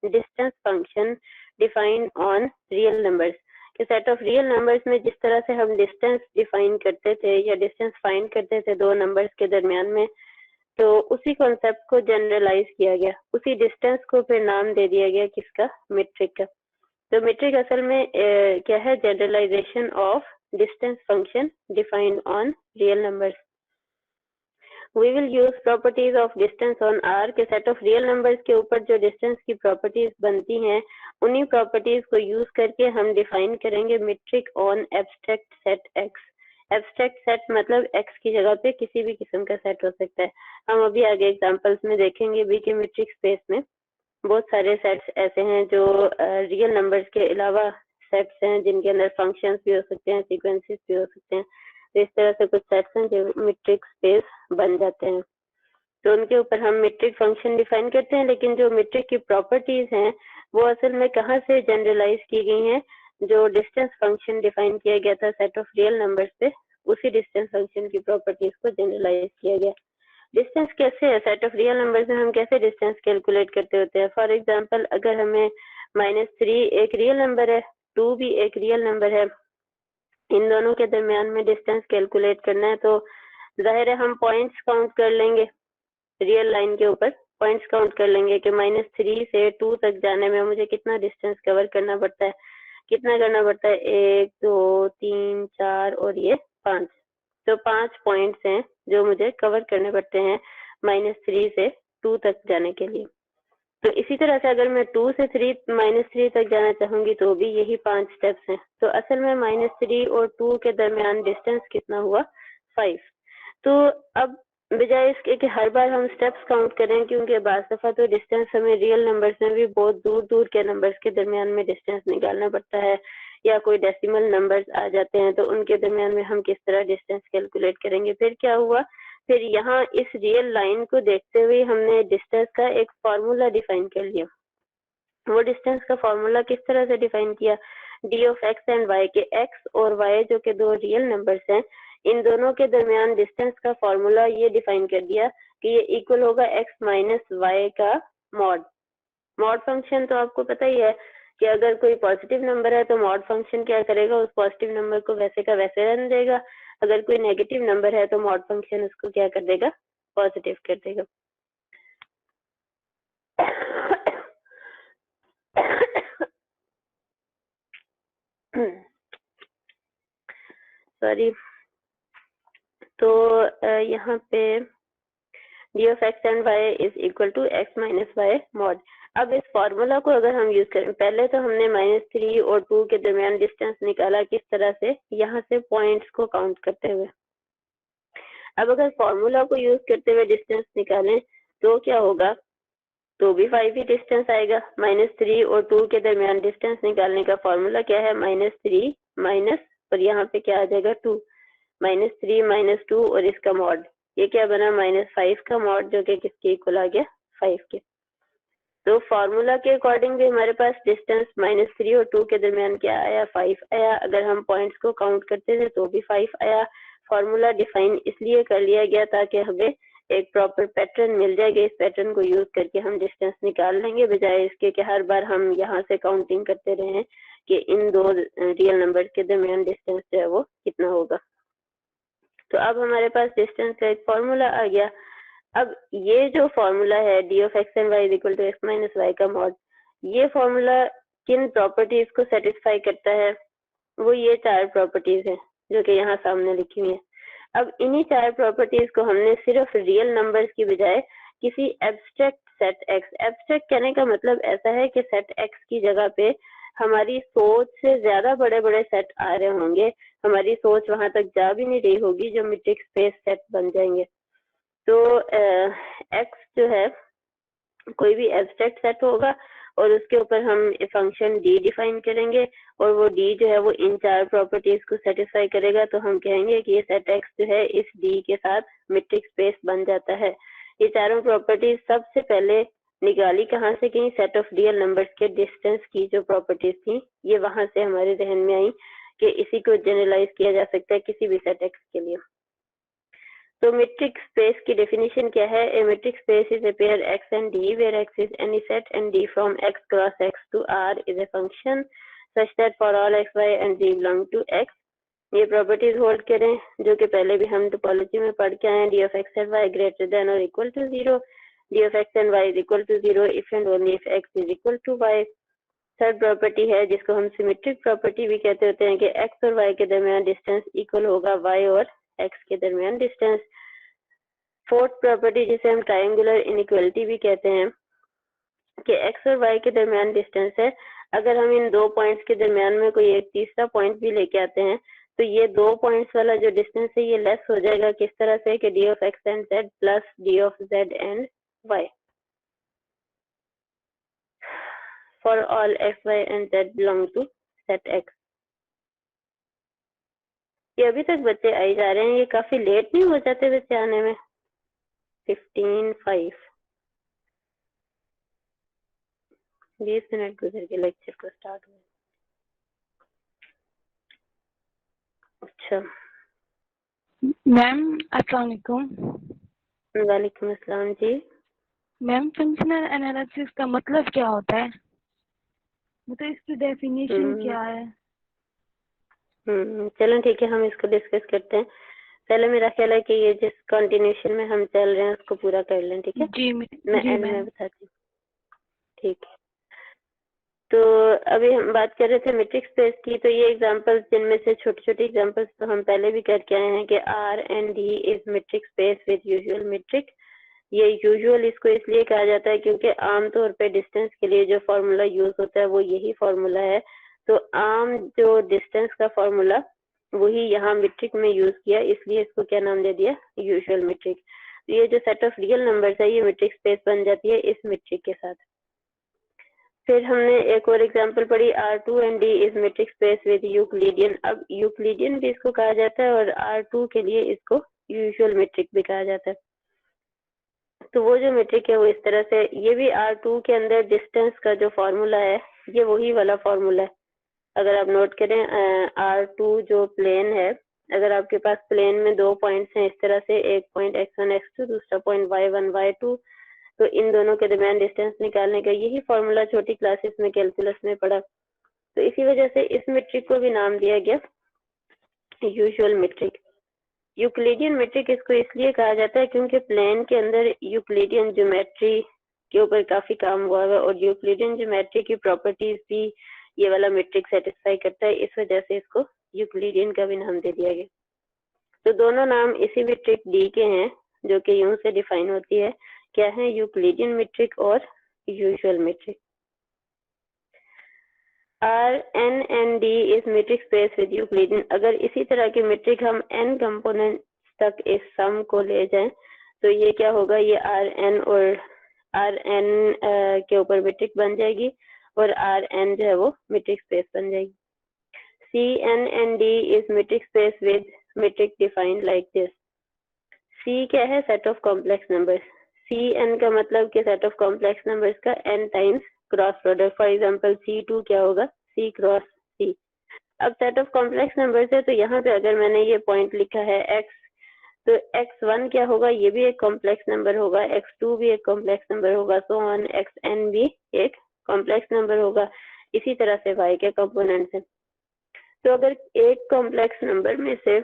Distance function defined on real numbers. कि set of real numbers में जिस तरह से हम डिस्टेंस डिफाइन करते थे या डिस्टेंस फाइंड करते थे दो नंबर्स के दरमियान में, तो उसी कॉन्सेप्ट को जनरलाइज किया गया, उसी डिस्टेंस को फिर नाम दे दिया गया किसका, मीट्रिक का। तो मीट्रिक असल में क्या है, generalization of distance function defined on real numbers. We will use properties of distance on R के सेट ऑफ रियल नंबर्स के ऊपर जो डिस्टेंस की प्रॉपर्टीज बनती हैं, उन्हीं प्रॉपर्टीज को यूज करके हम डिफाइन करेंगे metric on abstract set X। Abstract set मतलब X की जगह पे किसी भी किस्म का सेट हो सकता है। हम अभी आगे एग्जांपल्स में देखेंगे भी कि मीट्रिक स्पेस में बहुत सारे सेट्स ऐसे हैं जो रियल नंबर्स के अलावा सेट्स हैं जिनके अंदर फंक्शंस भी हो सकते हैं, सीक्वेंसेस भी हो सकते हैं। तो इस तरह से कुछ सेट्स हैं जो मीट्रिक स्पेस बन जाते हैं, तो उनके ऊपर हम मीट्रिक फंक्शन डिफाइन करते हैं। लेकिन जो मीट्रिक की प्रॉपर्टीज हैं वो असल में कहाँ से जनरलाइज की गई हैं, जो डिस्टेंस फंक्शन डिफाइन किया गया था सेट ऑफ रियल नंबर्स पे, उसी डिस्टेंस फंक्शन की प्रॉपर्टीज को जनरलाइज किया गया। डिस्टेंस कैसे है, सेट ऑफ रियल नंबर्स में हम कैसे डिस्टेंस कैलकुलेट करते होते हैं। फॉर एग्जाम्पल अगर हमें -3 एक रियल नंबर है, 2 भी एक रियल नंबर है, इन दोनों के दरमियान में डिस्टेंस कैलकुलेट करना है तो जाहिर है हम पॉइंट्स काउंट कर लेंगे, रियल लाइन के ऊपर पॉइंट्स काउंट कर लेंगे कि -3 से 2 तक जाने में मुझे कितना डिस्टेंस कवर करना पड़ता है, कितना करना पड़ता है, 1 2 3 4 और ये 5। तो 5 पॉइंट्स हैं जो मुझे कवर करने पड़ते हैं -3 से 2 तक जाने के लिए। तो इसी तरह से अगर मैं 2 से -3 तक जाना चाहूंगी तो भी यही 5 स्टेप्स हैं। तो असल में -3 और 2 के दरमियान डिस्टेंस कितना हुआ, 5। तो अब बजाय इसके कि हर बार हम स्टेप्स काउंट करें, क्योंकि बाज़ दफा तो डिस्टेंस हमें रियल नंबर्स में भी बहुत दूर दूर के नंबर्स के दरमियान में डिस्टेंस निकालना पड़ता है, या कोई डेसिमल नंबर्स आ जाते हैं तो उनके दरमियान में हम किस तरह डिस्टेंस कैलकुलेट करेंगे। फिर क्या हुआ, फिर यहाँ इस रियल लाइन को देखते हुए हमने डिस्टेंस का एक फॉर्मूला डिफाइन कर लिया। वो डिस्टेंस का फॉर्मूला किस तरह से डिफाइन किया, D of X and Y के एक्स और वाई जो के दो रियल नंबर्स हैं, इन दोनों के दरमियान डिस्टेंस का फॉर्मूला ये डिफाइन कर दिया कि ये इक्वल होगा एक्स माइनस वाई का मॉड। मॉड फंक्शन तो आपको पता ही है कि अगर कोई पॉजिटिव नंबर है तो मॉड फंक्शन क्या करेगा, उस पॉजिटिव नंबर को वैसे का वैसे रहने देगा। अगर कोई नेगेटिव नंबर है तो मॉड फंक्शन उसको क्या कर देगा, पॉजिटिव कर देगा। सॉरी। तो यहाँ पे D of X and Y is equal to X minus Y mod. अब इस फॉर्मूला को अगर हम यूज करें, पहले तो हमने -3 और 2 के दरमियान डिस्टेंस निकाला किस तरह से, यहाँ से पॉइंट्स को काउंट करते हुए। अब अगर फॉर्मूला को यूज करते हुए डिस्टेंस निकालें तो क्या होगा, तो भी 5 ही डिस्टेंस आएगा। -3 और 2 के दरमियान डिस्टेंस निकालने का फॉर्मूला क्या है, -3 माइनस, और यहाँ पे क्या आ जाएगा 2, -3 - 2 और इसका मॉड, ये क्या बना, -5 का मॉड, जो कि किसके इक्वल आ गया, 5 के। तो फॉर्मूला के अकॉर्डिंग भी हमारे पास डिस्टेंस -3 और 2 के दरमियान क्या आया, 5 आया। अगर हम पॉइंट्स को काउंट करते थे तो भी 5 आया। फॉर्मूला डिफाइन इसलिए कर लिया गया ताकि हमें एक प्रॉपर पैटर्न मिल जाएगा, इस पैटर्न को यूज करके हम डिस्टेंस निकाल लेंगे, बजाय इसके कि हर बार हम यहाँ से काउंटिंग करते रहे कि इन दो रियल नंबर के दरमियान डिस्टेंस जो है वो कितना होगा। तो अब हमारे पास डिस्टेंस का एक फॉर्मूला आ गया। अब ये जो फॉर्मूला है D of X and Y equal to X minus Y का मॉड, ये फॉर्मूला किन प्रॉपर्टीज को सेटिस्फाई करता है, वो ये 4 प्रॉपर्टीज हैं जो कि यहाँ सामने लिखी हुई है। अब इन्हीं 4 प्रॉपर्टीज को हमने सिर्फ रियल नंबर्स की बजाय किसी एब्स्ट्रैक्ट सेट एक्स, एब्स्ट्रैक्ट कहने का मतलब ऐसा है कि सेट एक्स की जगह पे हमारी सोच से ज्यादा बड़े बड़े सेट आ रहे होंगे, हमारी सोच वहां तक जा भी नहीं रही होगी, जो मीट्रिक स्पेस सेट बन जाएंगे। तो एक्स जो है कोई भी एब्स्ट्रैक्ट सेट होगा और उसके ऊपर हम फंक्शन डी डिफाइन करेंगे और वो डी जो है वो इन 4 प्रॉपर्टीज को सेटिस्फाई करेगा। तो हम कहेंगे कि ये सेट एक्स जो है इस डी के साथ मीट्रिक स्पेस बन जाता है। ये चारों प्रॉपर्टीज सबसे पहले निकाली कहाँ से गई, सेट ऑफ रियल नंबर्स के डिस्टेंस की जो प्रॉपर्टीज थी ये वहां से हमारे जहन में आई कि इसी को जनरलाइज किया जा सकता है किसी भी सेट एक्स के लिए। तो मीट्रिक स्पेस की डेफिनेशन क्या है? A metric space is a pair x and d where x is any set and d from x cross x to r is a function such that for all x, y and z belong to x. ये properties hold करें जो कि पहले भी हम topology में पढ़ के आए हैं. d of x and y greater than or equal to 0, d of x and y is equal to 0 if and only if x is equal to y. Third property है जिसको हम सिमेट्रिक प्रॉपर्टी भी कहते होते हैं कि x और y के दरमियान डिस्टेंस इक्वल होगा y और x के दरमियान डिस्टेंस. फोर्थ प्रॉपर्टी जिसे हम ट्रायंगुलर इनइक्वालिटी भी कहते हैं कि x और y के दरमियान डिस्टेंस है. अगर हम इन दो पॉइंट्स के दरमियान में कोई एक तीसरा पॉइंट भी लेके आते हैं तो ये दो पॉइंट्स वाला जो डिस्टेंस है ये लेस हो जाएगा. किस तरह से? कि d of x and z plus d of z and y for all x, y and z belong to set x. ये अभी तक बच्चे आई जा रहे हैं. ये काफी लेट नहीं हो जाते बच्चे आने में? 15:05 20 मिनट गुजर के लेक्चर को स्टार्ट हुआ. अच्छा मैम अस्सलाम वालेकुम. वालेकुम अस्सलाम जी. मैम फंक्शनल एनालिसिस का मतलब क्या होता है? मतलब इसकी डेफिनेशन क्या है? चलो ठीक है, हम इसको डिस्कस करते हैं. पहले मेरा ख्याल है कि ये जिस कंटिन्यूशन में हम चल रहे हैं उसको पूरा कर लें. ठीक है जी मैं एंड में बताती हूँ. ठीक है, तो अभी हम बात कर रहे थे मैट्रिक्स स्पेस की. तो ये एग्जांपल्स जिनमें से छोटी छोटी एग्जांपल्स तो हम पहले भी करके आए हैं कि R and D is matrix space with usual metric. ये यूजुअल इसको इसलिए कहा जाता है क्योंकि आमतौर पे डिस्टेंस के लिए जो फार्मूला यूज होता है वो यही फार्मूला है. तो आम जो डिस्टेंस का फार्मूला वही यहाँ मैट्रिक में यूज किया, इसलिए इसको क्या नाम दे दिया? Usual metric. तो ये जो सेट ऑफ रियल नंबर्स है ये मैट्रिक स्पेस बन जाती है इस मैट्रिक के साथ. फिर हमने एक और एग्जांपल पढ़ी, R2 and D is metric space with Euclidean. अब यूक्लिडियन भी इसको कहा जाता है और R2 के लिए इसको यूजुअल मैट्रिक भी कहा जाता है. तो वो जो मैट्रिक है वो इस तरह से, ये भी R2 के अंदर डिस्टेंस का जो फॉर्मूला है ये वही वाला फॉर्मूला है. अगर आप नोट करें R2 जो प्लेन है, अगर आपके पास प्लेन में दो पॉइंट्स हैं इस तरह से, एक पॉइंट x1 x2 दूसरा पॉइंट y1 y2, तो इन दोनों के दरमियान डिस्टेंस निकालने का यही फॉर्मूला छोटी क्लासेस में कैलकुलस में पढ़ा. तो इसी वजह से इस मैट्रिक को भी नाम दिया गया यूजुअल मैट्रिक. यूक्लिडियन मैट्रिक इसको इसलिए कहा जाता है क्योंकि प्लेन के अंदर यूक्लिडियन ज्योमेट्री के ऊपर काफी काम हुआ है और यूक्लिडियन ज्योमेट्री की प्रॉपर्टीज भी ये वाला मैट्रिक सेटिस्फाई करता है. इस वजह से इसको यूक्लिडियन का भी नाम दे दिया गया. तो दोनों नाम इसी मैट्रिक डी के हैं जो कि यूं से डिफाइन होती है. क्या है? यूक्लिडियन मैट्रिक और usual metric. R n and D is metric space with Euclidean. अगर इसी तरह की मैट्रिक हम n कंपोनेंट तक इस सम को ले जाएं तो ये क्या होगा? ये R n और R n के ऊपर मैट्रिक बन जाएगी और R n जो है वो मैट्रिक स्पेस बन जाएगी. C n and D is metric space with metric defined like this. C क्या है? Set of complex numbers. Cn का मतलब कि सेट ऑफ कॉम्प्लेक्स नंबर्स का n times cross product. For example C2 क्या होगा? C cross C. अब set of complex numbers है तो यहाँ पे अगर मैंने ये पॉइंट लिखा है x, तो x1 क्या होगा? ये भी एक कॉम्प्लेक्स नंबर होगा, x2 भी एक कॉम्प्लेक्स नंबर होगा, सो ऑन xn भी एक कॉम्प्लेक्स नंबर होगा. इसी तरह से y के कंपोनेंट्स हैं. तो अगर एक कॉम्प्लेक्स नंबर में से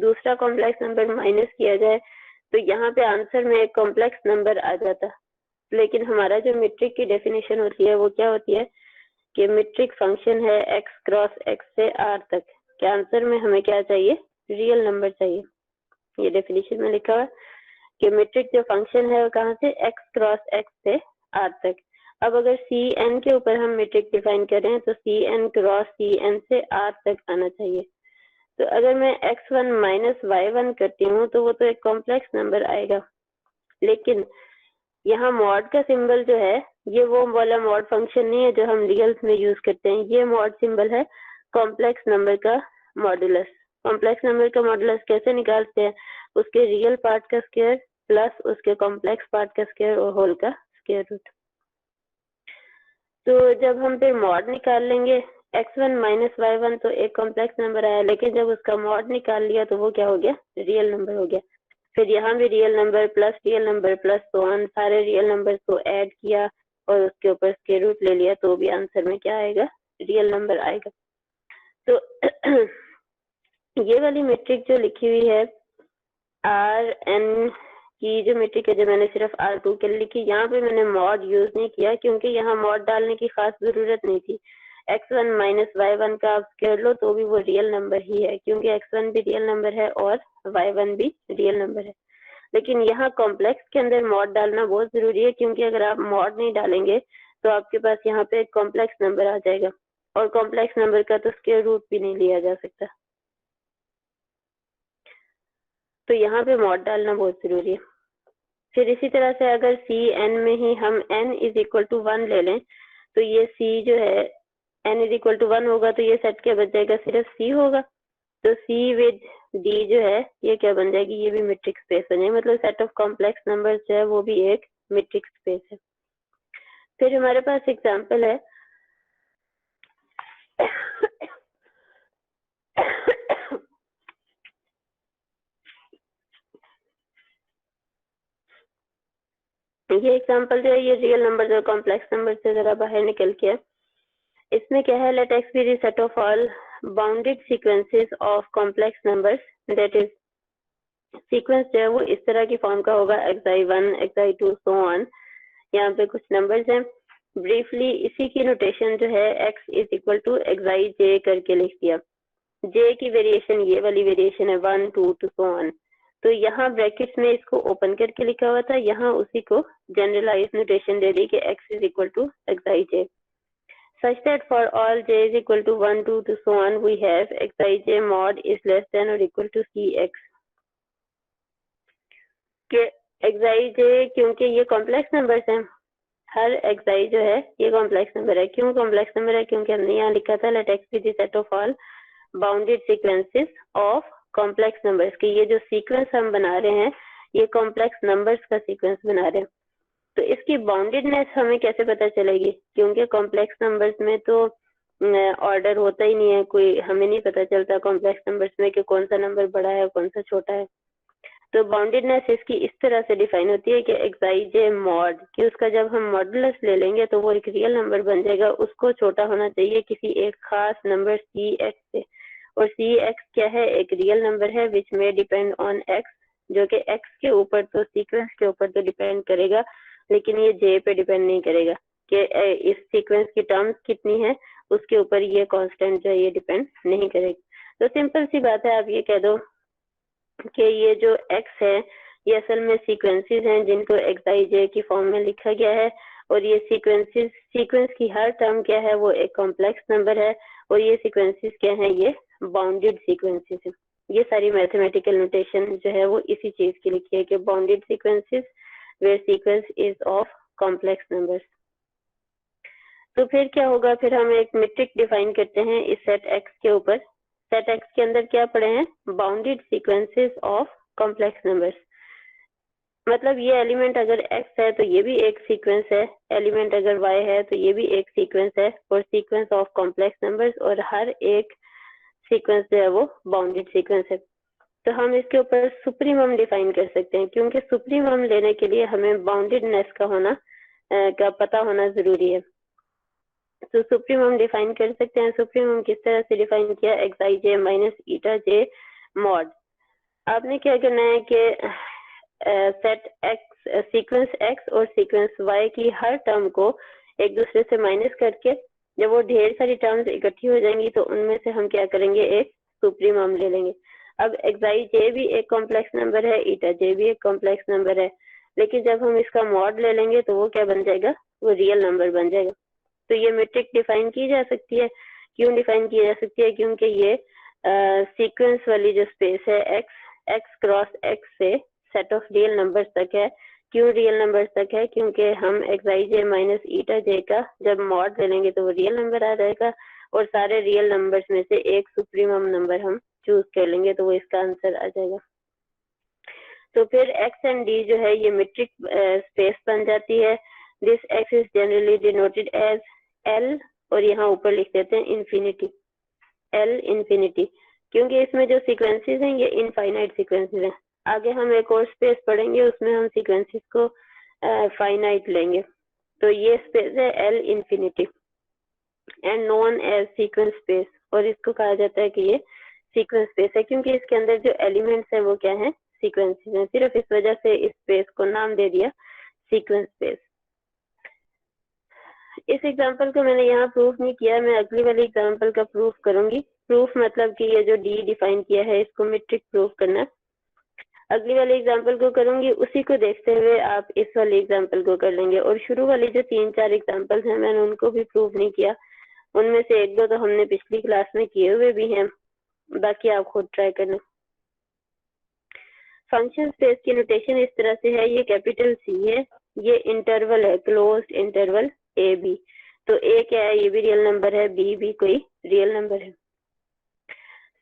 दूसरा कॉम्प्लेक्स नंबर माइनस किया जाए तो यहाँ पे आंसर में एक कॉम्प्लेक्स नंबर आ जाता. लेकिन हमारा जो मैट्रिक की डेफिनेशन होती है वो क्या होती है कि मैट्रिक फंक्शन है x क्रॉस x से r तक. के आंसर में हमें क्या चाहिए? रियल नंबर चाहिए. ये डेफिनेशन में लिखा हुआ कि मैट्रिक जो फंक्शन है वो कहाँ से? x क्रॉस x से r तक. अब अगर Cn के ऊपर हम मैट्रिक डिफाइन करें तो Cn क्रॉस Cn से r तक आना चाहिए. तो अगर मैं x1 माइनस y1 करती हूँ तो वो तो एक कॉम्प्लेक्स नंबर आएगा. लेकिन यहाँ मॉड का सिंबल जो है ये वो वाला मॉड फंक्शन नहीं है जो हम रियल्स में यूज करते हैं. ये मॉड सिंबल है कॉम्प्लेक्स नंबर का मॉडुलस. कॉम्प्लेक्स नंबर का मॉडुलस कैसे निकालते हैं? उसके रियल पार्ट का स्क्वायर प्लस उसके कॉम्प्लेक्स पार्ट का स्क्वायर और होल का स्क्वायर रूट. तो जब हम फिर मॉड निकाल लेंगे x1 माइनस y1 तो एक कॉम्प्लेक्स नंबर आया, लेकिन जब उसका मॉड निकाल लिया तो वो क्या हो गया, रियल नंबर हो गया। फिर यहाँ भी रियल नंबर प्लस तो ऑन सारे रियल नंबर्स को ऐड किया और उसके ऊपर स्क्वायर रूट ले लिया, तो भी आंसर में क्या आएगा, रियल नंबर आएगा। तो ये वाली मैट्रिक जो लिखी हुई है Rn की जो मैट्रिक है, जो मैंने सिर्फ R2 के लिए लिखी, यहाँ पे मैंने मॉड यूज नहीं किया क्योंकि यहाँ मॉड डालने की खास जरूरत नहीं थी। x1 माइनस y1 का आप स्क्वायर लो तो भी वो रियल नंबर ही है, क्योंकि x1 भी रियल नंबर है और y1 भी रियल नंबर है। लेकिन यहाँ कॉम्प्लेक्स के अंदर मॉड डालना बहुत जरूरी है, क्योंकि अगर आप मॉड नहीं डालेंगे तो आपके पास यहाँ पे एक कॉम्प्लेक्स नंबर आ जाएगा, और कॉम्प्लेक्स नंबर का तो स्क्वायर रूट भी नहीं लिया जा सकता। तो यहाँ पे मॉड डालना बहुत जरूरी है। फिर इसी तरह से अगर Cn में ही हम n इज इक्वल टू 1 ले लें, तो ये C जो है n इज इक्वल टू 1 होगा, तो ये सेट क्या बच जाएगा, सिर्फ C होगा। तो C विद D जो है ये क्या बन जाएगी, ये भी मैट्रिक्स स्पेस बन जाएगी, मतलब सेट ऑफ कॉम्प्लेक्स नंबर्स जो है वो भी एक मैट्रिक्स स्पेस है। फिर हमारे पास एग्जांपल है ये एग्जांपल जो है ये रियल नंबर और कॉम्प्लेक्स नंबर से जरा बाहर निकल के है। इसमें क्या है, let X be the set of all bounded sequences of complex numbers, that is sequence जो है वो इस तरह की फॉर्म का होगा, xi1 xi2 सो ऑन। यहाँ पे कुछ नंबर्स हैं, ब्रीफली इसी की नोटेशन जो है x is equal to xij करके लिख दिया। j की वेरिएशन ये वाली वेरिएशन है 1 2 to सो ऑन। तो यहाँ ब्रैकेट्स में इसको ओपन करके लिखा हुआ था, यहाँ उसी को जनरलाइज नोटेशन दे दी कि x is equal to xij, such that for all j is equal to 1 2 to so on we have xij mod is less than or equal to cx के xij, क्योंकि ये कॉम्प्लेक्स नंबर्स हैं, हर xi जो है ये complex number है। क्यों complex number है, क्योंकि हमने यहाँ लिखा था let X be the set of all bounded sequences of complex numbers, की ये जो सीक्वेंस हम बना रहे हैं ये कॉम्प्लेक्स नंबर्स का सीक्वेंस बना रहे हैं। तो इसकी बाउंडेडनेस हमें कैसे पता चलेगी, क्योंकि कॉम्प्लेक्स नंबर्स में तो ऑर्डर होता ही नहीं है, कोई हमें नहीं पता चलता कॉम्प्लेक्स नंबर्स में कि कौन सा नंबर बड़ा है कौन सा छोटा है। तो बाउंडेडनेस इसकी इस तरह से डिफाइन होती है कि xij मॉड, कि उसका जब हम मॉडुलस ले लेंगे तो वो एक रियल नंबर बन जाएगा, उसको छोटा होना चाहिए किसी एक खास नंबर cx से, और cx क्या है, एक रियल नंबर है विच में डिपेंड ऑन x, जो कि x के ऊपर तो सीक्वेंस के ऊपर तो डिपेंड करेगा, लेकिन ये j पे डिपेंड नहीं करेगा कि इस सीक्वेंस की टर्म्स कितनी है, उसके ऊपर ये कांस्टेंट जो है ये डिपेंड नहीं करेगी। तो सिंपल सी बात है, आप ये कह दो कि ये जो x है ये असल में सीक्वेंसेस हैं जिनको xij की फॉर्म में लिखा गया है, और ये सीक्वेंस की हर टर्म क्या है, वो एक कॉम्प्लेक्स नंबर है, और ये सीक्वेंसेस क्या है, ये बाउंडेड सीक्वेंसेस है। ये सारी मैथमेटिकल नोटेशन जो है वो इसी चीज की लिखी है कि bounded sequences where sequence is of complex numbers. तो फिर क्या होगा, फिर हम एक मैट्रिक डिफाइन करते हैं इस सेट x के ऊपर। सेट x के अंदर क्या पड़े हैं, bounded sequences of complex numbers, मतलब ये एलिमेंट अगर x है तो ये भी एक सीक्वेंस है, एलिमेंट अगर y है तो ये भी एक सीक्वेंस है, और सीक्वेंस ऑफ कॉम्प्लेक्स नंबर्स, और हर एक सीक्वेंस जो है वो बाउंडेड सीक्वेंस है। तो हम इसके ऊपर सुप्रीमम डिफाइन कर सकते हैं, क्योंकि सुप्रीमम लेने के लिए हमें बाउंडेडनेस का होना का पता होना जरूरी है। तो सुप्रीमम डिफाइन कर सकते हैं। सुप्रीमम किस तरह से डिफाइन किया, xij माइनस ईटा जे मॉड। आपने क्या करना है कि सेट x सीक्वेंस x और सीक्वेंस y की हर टर्म को एक दूसरे से माइनस करके जब वो ढेर सारी टर्म्स इकट्ठी हो जाएंगी तो उनमें से हम क्या करेंगे, एक सुप्रीमम ले लेंगे। अब xij भी एक कॉम्प्लेक्स नंबर है, ईटा जे भी एक कॉम्प्लेक्स नंबर है, लेकिन जब हम इसका मॉड ले लेंगे तो वो क्या बन जाएगा, वो रियल नंबर बन जाएगा। तो ये मैट्रिक डिफाइन की जा सकती है। क्यों डिफाइन की जा सकती है, क्योंकि ये सीक्वेंस वाली जो स्पेस है x क्रॉस x से सेट ऑफ रियल नंबर्स तक है। क्यों रियल नंबर्स तक है, क्योंकि हम xij माइनस ईटा जे का जब मॉड ले लेंगे तो वो रियल नंबर आ जाएगा, और सारे रियल नंबर्स में से एक सुप्रीमम नंबर हम चूज कर लेंगे, तो वो इसका आंसर आ जाएगा। तो फिर x एंड d जो है ये मैट्रिक स्पेस बन जाती है। This x is generally denoted as L और यहाँ ऊपर लिख देते हैं इन्फिनिटी, एल इन्फिनिटी, क्योंकि इसमें जो सीक्वेंसेस हैं ये इनफाइनाइट सीक्वेंसेस हैं। आगे हम एक और स्पेस पढ़ेंगे, उसमें हम सीक्वेंसेस को फाइनाइट लेंगे। तो ये स्पेस है L infinity and known as sequence space, और इसको कहा जाता है कि ये सीक्वेंस स्पेस है क्योंकि इसके अंदर जो एलिमेंट्स हैं वो क्या है, सीक्वेंसेस हैं। सिर्फ इस वजह से इस स्पेस को नाम दे दिया सीक्वेंस स्पेस। इस एग्जांपल को मैंने यहाँ प्रूफ नहीं किया, मैं अगली वाली एग्जांपल का प्रूफ करूंगी। प्रूफ मतलब कि ये जो डी डिफाइन किया है इसको मेट्रिक प्रूफ करना है। अगली वाली एग्जांपल को करूंगी, उसी को देखते हुए आप इस वाली एग्जांपल को कर लेंगे। और शुरू वाली जो 3-4 एग्जांपल्स हैं मैंने उनको भी प्रूफ नहीं किया, उनमें से 1-2 तो हमने पिछली क्लास में किए हुए भी हैं, बाकी आप खुद ट्राई करना। फंक्शन स्पेस की नोटेशन इस तरह से है, ये कैपिटल सी है, ये इंटरवल है, क्लोज्ड इंटरवल ए बी। तो ए क्या है, ये भी रियल नंबर है, बी भी कोई रियल नंबर है।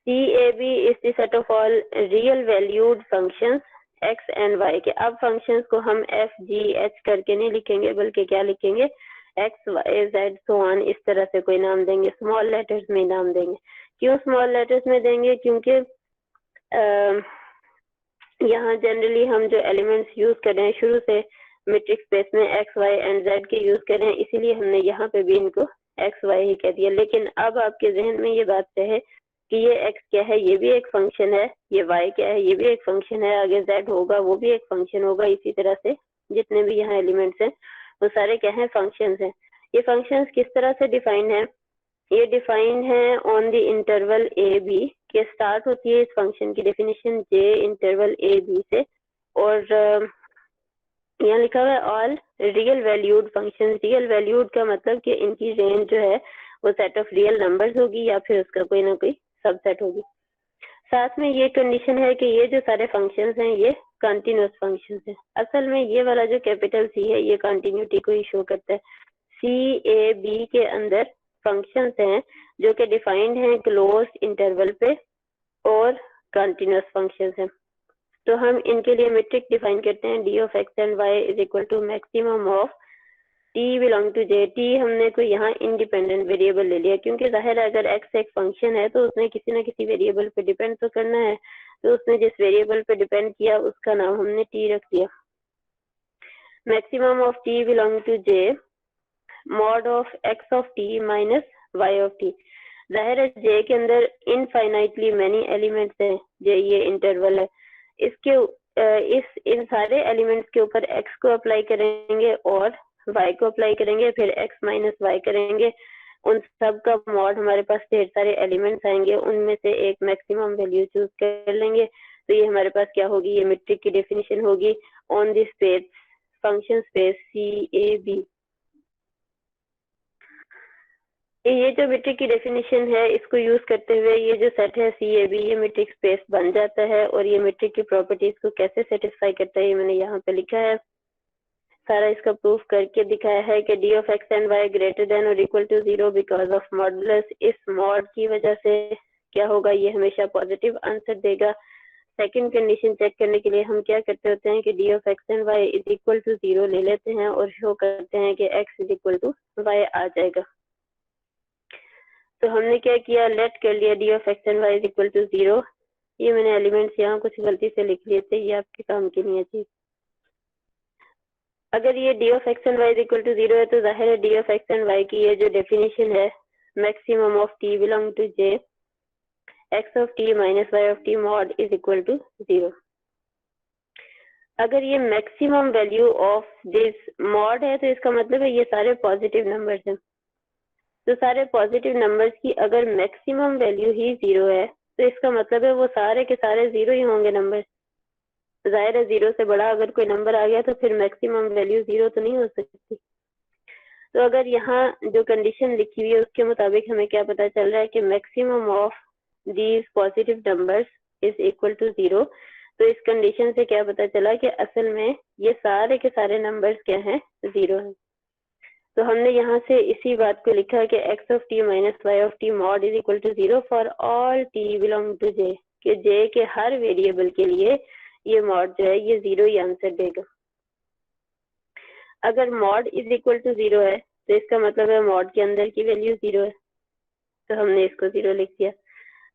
C A B is the set of all real valued functions X and Y के। अब फंक्शंस को हम एफ जी एच करके नहीं लिखेंगे, बल्कि क्या लिखेंगे, X Y Z so on, इस तरह से कोई नाम देंगे, स्मॉल लेटर्स में नाम देंगे। क्यों स्मॉल लेटर्स में देंगे, क्योंकि यहाँ जनरली हम जो एलिमेंट्स यूज कर रहे हैं शुरू से मेट्रिक स्पेस में एक्स वाई एंड जेड के यूज कर रहे हैं, इसीलिए हमने यहाँ पे भी इनको एक्स वाई ही कह दिया। लेकिन अब आपके जहन में ये बात है कि ये एक्स क्या है, ये भी एक फंक्शन है, ये वाई क्या है, ये भी एक फंक्शन है, आगे जेड होगा वो भी एक फंक्शन होगा। इसी तरह से जितने भी यहाँ एलिमेंट्स हैं वो सारे क्या है, फंक्शंस हैं। ये फंक्शंस किस तरह से डिफाइंड है, ये डिफाइन है on the interval A B के। स्टार्ट होती है इस फंक्शन की definition J interval A B से, और यहाँ लिखा हुआ है all real valued function. Real valued का मतलब कि इनकी रेंज जो है वो सेट ऑफ रियल नंबर्स होगी या फिर उसका कोई ना कोई सबसेट होगी। साथ में ये कंडीशन है कि ये जो सारे फंक्शंस हैं ये कंटिन्यूअस फंक्शंस हैं। असल में ये वाला जो कैपिटल सी है ये कंटिन्यूटी को ही शो करता है। सी ए बी के अंदर फंक्शंस हैं जो कि डिफाइंड हैं क्लोज्ड इंटरवल पे और कंटिन्यूअस फंक्शंस हैं। तो हम इनके लिए मेट्रिक डिफाइन करते हैं, D of X and Y is equal to maximum of T belong to J. T हमने कोई यहाँ इंडिपेंडेंट वेरिएबल ले लिया, क्योंकि जाहिर है अगर एक्स एक फंक्शन है तो उसने किसी ना किसी वेरिएबल पे डिपेंड तो करना है, तो उसने जिस वेरिएबल पे डिपेंड किया उसका नाम हमने टी रख दिया। Maximum of T belong to J mod of X of T minus Y of T. जाहिर है जे के अंदर इनफाइनाइटली मैनी एलिमेंट्स हैं, जे ये इंटरवल है, इसके इन सारे एलिमेंट्स के ऊपर एक्स को अप्लाई करेंगे और वाई को अप्लाई करेंगे, फिर एक्स माइनस वाई करेंगे, उन सब का मॉड हमारे पास ढेर सारे एलिमेंट्स आएंगे, उनमें से एक मैक्सिमम वैल्यू चूज कर लेंगे। तो ये हमारे पास क्या होगी, ये मेट्रिक की डेफिनेशन होगी on this space function space C A B. ये जो मेट्रिक की डेफिनेशन है इसको यूज करते हुए ये जो सेट है सी ए बी ये मेट्रिक स्पेस बन जाता है। और ये मेट्रिक की प्रॉपर्टीज को कैसे सेटिस्फाई करता है ये मैंने यहाँ पे लिखा है, सारा इसका प्रूफ करके दिखाया है कि D of X and Y greater than और equal to 0 because of modulus. इस मॉड की वजह से क्या होगा, ये हमेशा पॉजिटिव आंसर देगा। सेकंड कंडीशन चेक करने के लिए हम क्या करते होते हैं कि D of X and Y is equal to 0 ले लेते हैं और शो करते हैं कि X is equal to Y आ जाएगा। तो हमने क्या किया, लेट कर लिया D of X and Y is equal to 0। ये मैंने एलिमेंट्स यहाँ कुछ गलती से लिख लिए थे, ये आपके काम की नहीं है चीज। अगर ये D of X and Y is equal to 0 है तो जाहिर है D of X and Y की ये जो डेफिनेशन है maximum of T belong to J X of T minus Y of T mod is equal to 0। अगर ये maximum value of this mod है तो इसका मतलब है ये सारे पॉजिटिव नंबर्स हैं। तो सारे पॉजिटिव नंबर्स की अगर मैक्सिमम वैल्यू ही 0 है तो इसका मतलब है वो सारे के सारे 0 ही होंगे नंबर्स। जाहिर है 0 से बड़ा अगर कोई नंबर आ गया तो फिर मैक्सिमम वैल्यू 0 तो नहीं हो सकती। तो अगर यहाँ जो कंडीशन लिखी हुई है उसके मुताबिक हमें क्या पता चल रहा है कि maximum of these positive numbers is equal to 0। तो इस कंडीशन से क्या पता चला कि असल में ये सारे के सारे नंबर्स क्या हैं, 0 हैं। तो हमने यहाँ से इसी बात को लिखा है कि X of T minus Y of T mod is equal to 0 for all T belong to J, कि जे के हर वेरिएबल के लिए ये मॉड जो है ये 0 ही आंसर देगा। अगर मॉड इज इक्वल टू 0 है तो इसका मतलब है मॉड के अंदर की वैल्यू 0 है, तो हमने इसको 0 लिख दिया।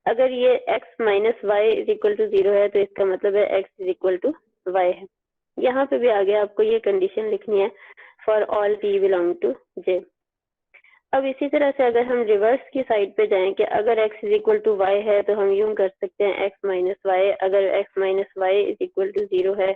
अगर ये x minus Y is equal to 0 है तो इसका मतलब है x is equal to Y है। यहाँ पे भी आगे आपको ये कंडीशन लिखनी है for all t belong to j। अब इसी तरह से अगर हम रिवर्स की साइड पे जाएं कि अगर x is equal to Y है तो हम यूं कर सकते हैं x माइनस वाई, अगर x minus Y is equal to 0 है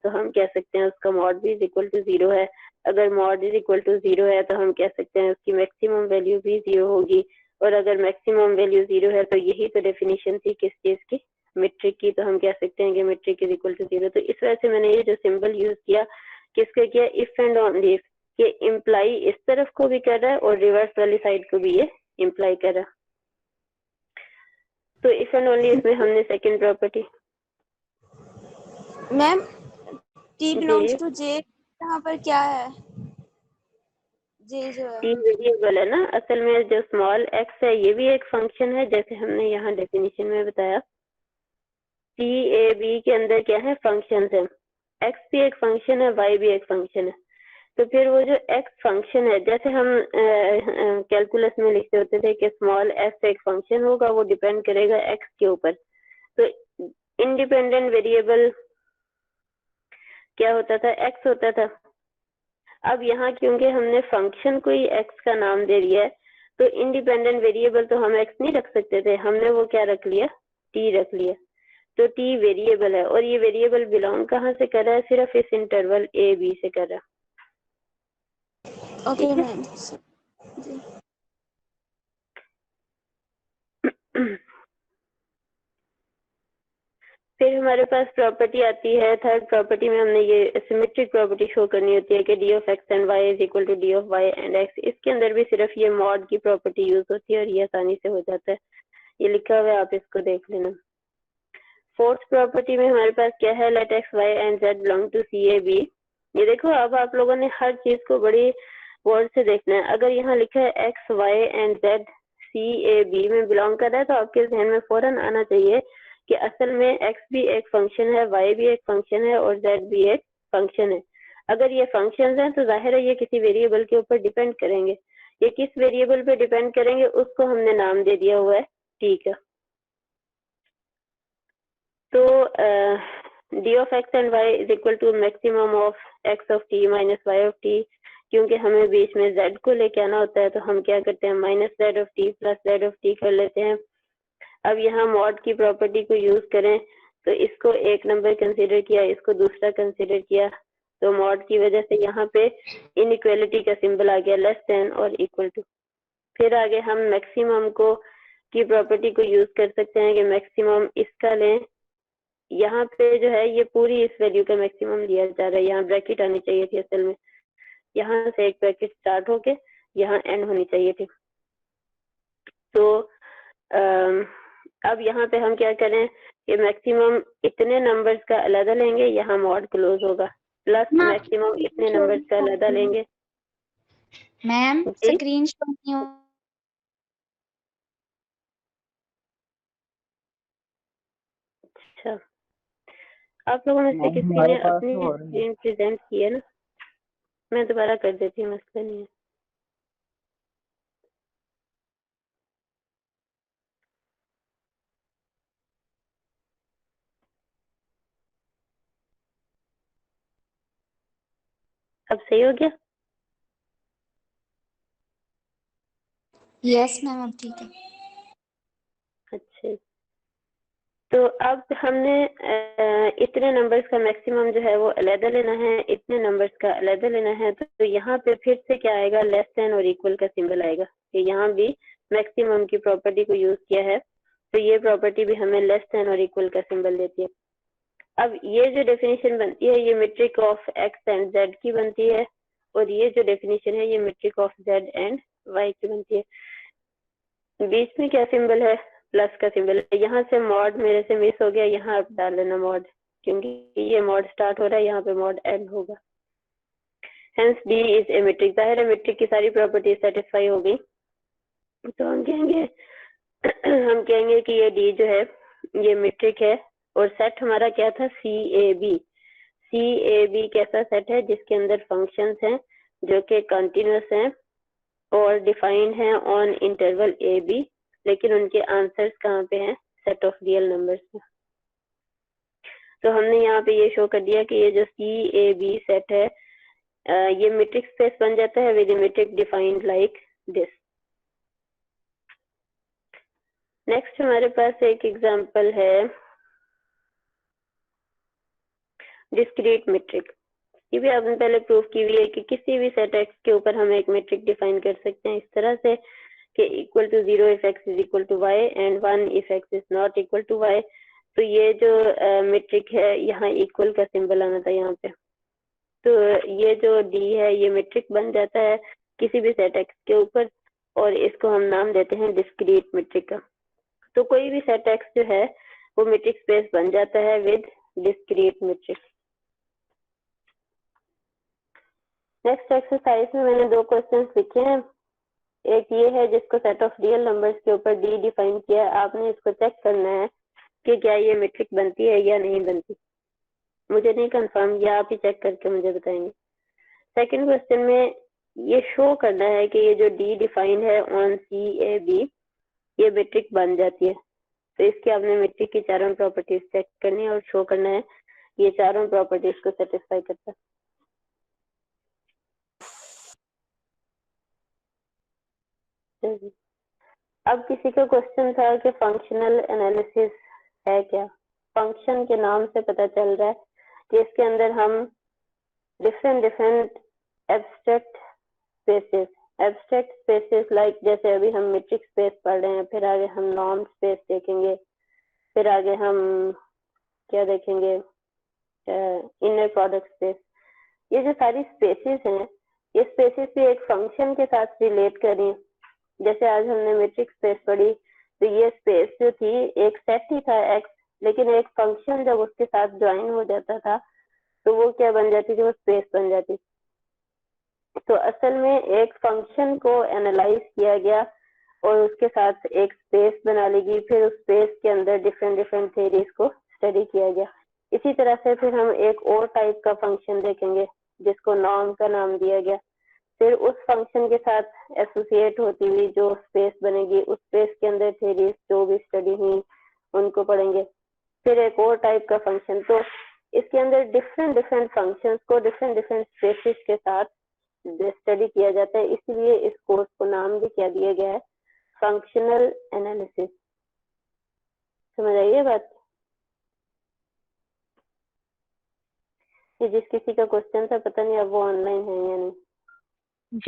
तो हम कह सकते हैं उसका मॉड भी इज इक्वल टू 0 है। अगर मॉड इज इक्वल टू 0 है तो हम कह सकते हैं उसकी मैक्सिमम वैल्यू भी 0 होगी, और अगर मैक्सिमम वैल्यू 0 है तो यही तो डेफिनेशन थी किस चीज की, मेट्रिक की, तो हम कह सकते हैं कि मेट्रिक इज इक्वल टू 0। तो इस वजह से मैंने ये जो सिंबल यूज किया, किसके किया, इफ एंड ओनली इफ, ये इम्प्लाई इस तरफ को भी कर रहा है और रिवर्स वाली साइड को भी ये इम्प्लाई कर रहा है। तो इफ एंड ओनली इसमें हमने second property, ma'am t belongs to j यहाँ पर क्या है, j जो है टी वेरिएबल है ना, असल में जो स्मॉल x है ये भी एक फंक्शन है, जैसे हमने यहाँ डेफिनेशन में बताया। टी ए बी के अंदर क्या है, फंक्शन है, x भी एक फंक्शन है, y भी एक फंक्शन है। तो फिर वो जो x फंक्शन है, जैसे हम कैलकुलस में लिखते होते थे कि स्मॉल s एक फंक्शन होगा, वो डिपेंड करेगा x के ऊपर। तो इंडिपेंडेंट वेरिएबल क्या होता था, x होता था। अब यहाँ क्योंकि हमने फंक्शन को ही x का नाम दे दिया है, तो इंडिपेंडेंट वेरिएबल तो हम x नहीं रख सकते थे, हमने वो क्या रख लिया, t रख लिया। तो t वेरिएबल है, और ये वेरिएबल बिलोंग कहाँ से कर रहा है, सिर्फ इस इंटरवल a b से कर रहा है। Okay ma'am. फिर हमारे पास प्रॉपर्टी आती है, थर्ड प्रॉपर्टी में हमने ये सिमेट्रिक प्रॉपर्टी शो करनी होती है कि D of X and Y is equal to D of Y and X. इसके अंदर भी सिर्फ ये मॉड की प्रॉपर्टी यूज होती है और ये आसानी से हो जाता है, ये लिखा हुआ है, आप इसको देख लेना। फोर्थ प्रॉपर्टी में हमारे पास क्या है, let X Y and Z belong to C A B. ये देखो अब आप लोगों ने हर चीज को बड़ी वर्ड से देखना है। अगर यहाँ लिखा है X Y and Z C A B में बिलोंग कर रहा है तो आपके जहन में फौरन आना चाहिए कि असल में x भी एक फंक्शन है, y भी एक फंक्शन है और z भी एक फंक्शन है। अगर ये फंक्शंस हैं तो जाहिर है ये किसी वेरिएबल के ऊपर डिपेंड करेंगे। ये किस वेरिएबल पे डिपेंड करेंगे उसको हमने नाम दे दिया हुआ है t का। तो D of X and Y is equal to maximum of X of T minus Y of T. क्योंकि हमें बीच में z को लेके आना होता है तो हम क्या करते हैं, minus Z of T plus Z of T कर लेते हैं। अब यहाँ मॉड की प्रॉपर्टी को यूज करें तो इसको एक नंबर कंसीडर किया, इसको दूसरा कंसीडर किया, तो मॉड की वजह से यहाँ पे इनइक्वालिटी का सिंबल आ गया, लेस देन और इक्वल टू। फिर आगे हम मैक्सिमम को की प्रॉपर्टी को यूज कर सकते हैं कि मैक्सिमम इसका लें, यहाँ पे जो है ये पूरी इस वैल्यू का मैक्सिमम लिया जा रहा है, यहाँ ब्रैकेट आनी चाहिए थी असल में, यहाँ से एक ब्रैकेट स्टार्ट होके यहाँ एंड होनी चाहिए थी। तो अब यहाँ पे हम क्या करें कि मैक्सिमम इतने नंबर्स का अलग लेंगे, यहाँ मॉड क्लोज होगा, प्लस मैक्सिमम इतने नंबर्स का अलग लेंगे। मैम स्क्रीन शॉट नहीं हो। अच्छा, आप लोगों में से किसी ने अपनी स्क्रीन प्रेजेंट की है ना, मैं दोबारा कर देती हूँ, मसला नहीं है। अब सही हो गया? यस मैम अब ठीक है। अच्छा, तो अब हमने इतने नंबर्स का मैक्सिमम जो है वो अलग लेना है, इतने नंबर्स का अलग लेना है। तो यहाँ पे फिर से क्या आएगा, लेस देन और इक्वल का सिंबल आएगा। तो यहाँ भी मैक्सिमम की प्रॉपर्टी को यूज किया है, तो ये प्रॉपर्टी भी हमें लेस देन और इक्वल का सिंबल देती है। अब ये जो डेफिनेशन बनती है ये metric of X and Z की बनती है, और ये जो डेफिनेशन है ये metric of Z and Y की बनती है। बीच में क्या सिंबल है, प्लस का सिंबल है। यहाँ से मॉड मेरे से मिस हो गया, यहाँ आप डाल लेना मॉड, क्योंकि ये मॉड स्टार्ट हो रहा है, यहाँ पे मॉड एंड होगा। Hence D is a metric. जाहिर है मेट्रिक की सारी प्रॉपर्टी सेटिस्फाई हो गई, तो हम कहेंगे कि ये डी जो है ये मेट्रिक है, और सेट हमारा क्या था, C A B. C A B कैसा सेट है, जिसके अंदर फंक्शंस हैं जो कि कंटिन्यूअस हैं और डिफाइंड हैं ऑन इंटरवल ए बी, लेकिन उनके आंसर्स कहाँ पे हैं? सेट ऑफ रियल नंबर्स में। तो हमने यहाँ पे ये शो कर दिया कि ये जो सी ए बी सेट है ये मीट्रिक स्पेस बन जाता है with metric defined like this. Next हमारे पास एक एग्जांपल है डिस्क्रीट मीट्रिक। ये भी आपने पहले प्रूव की हुई है कि किसी भी सेट एक्स के ऊपर हम एक मीट्रिक डिफाइन कर सकते हैं इस तरह से कि equal to 0 if X is equal to Y and 1 if X is not equal to Y. तो ये जो मीट्रिक है यहाँ इक्वल का सिंबल आना था यहाँ पे। तो ये जो डी है ये मीट्रिक बन जाता है किसी भी सेट एक्स के ऊपर और इसको हम नाम देते हैं डिस्क्रीट मीट्रिक का। तो कोई भी सेट एक्स जो है वो मीट्रिक स्पेस बन जाता है with discrete metric. Next exercise में मैंने दो क्वेश्चंस लिखे हैं। एक ये है जिसको सेट ऑफ रियल नंबर्स के ऊपर डी डिफाइन किया है। आपने इसको चेक करना है कि क्या ये मीट्रिक बनती है या नहीं बनती। मुझे नहीं कंफर्म, या आप ही चेक करके मुझे बताएंगे। सेकंड क्वेश्चन में ये शो करना है कि ये जो डी डिफाइन है ऑन सी ए बी ये मीट्रिक बन जाती है। तो इसकी आपने मीट्रिक की चारों प्रॉपर्टीज चेक करनी है और शो करना है ये चारों प्रॉपर्टीज को सेटिस्फाई करता है। अब किसी का क्वेश्चन था कि फंक्शनल एनालिसिस है क्या। फंक्शन के नाम से पता चल रहा है कि इसके अंदर हम डिफरेंट एब्स्ट्रैक्ट स्पेसेस लाइक जैसे अभी हम मीट्रिक स्पेस पढ़ रहे हैं, फिर आगे हम नॉर्म स्पेस देखेंगे, फिर आगे हम क्या देखेंगे इनर प्रोडक्ट स्पेस। ये जो सारी स्पेसेस हैं ये स्पेसेस भी एक फंक्शन के साथ रिलेट कर रही हैं। जैसे आज हमने मीट्रिक स्पेस पढ़ी तो ये स्पेस जो थी एक सेट ही था एक्स, लेकिन एक फंक्शन जब उसके साथ ज्वाइन हो जाता था तो वो क्या बन जाती थी? वो स्पेस बन जाती। तो असल में एक फंक्शन को एनालाइज किया गया और उसके साथ एक स्पेस बना ली गई, फिर उस स्पेस के अंदर डिफरेंट थ्योरीज को स्टडी किया गया। इसी तरह से फिर हम एक और टाइप का फंक्शन देखेंगे जिसको नॉर्म का नाम दिया गया। फिर उस फंक्शन के साथ एसोसिएट होती हुई जो स्पेस बनेगी उस स्पेस के अंदर थ्योरीज जो भी स्टडी हुई उनको पढ़ेंगे। फिर एक और टाइप का फंक्शन। तो इसके अंदर डिफरेंट फंक्शंस को डिफरेंट स्पेसेस के साथ स्टडी किया जाता है, इसलिए इस कोर्स को नाम भी क्या दिया गया है? Functional analysis. समझ आई ये बात? ये जिस किसी का क्वेश्चन था पता नहीं अब वो ऑनलाइन है या नहीं। जी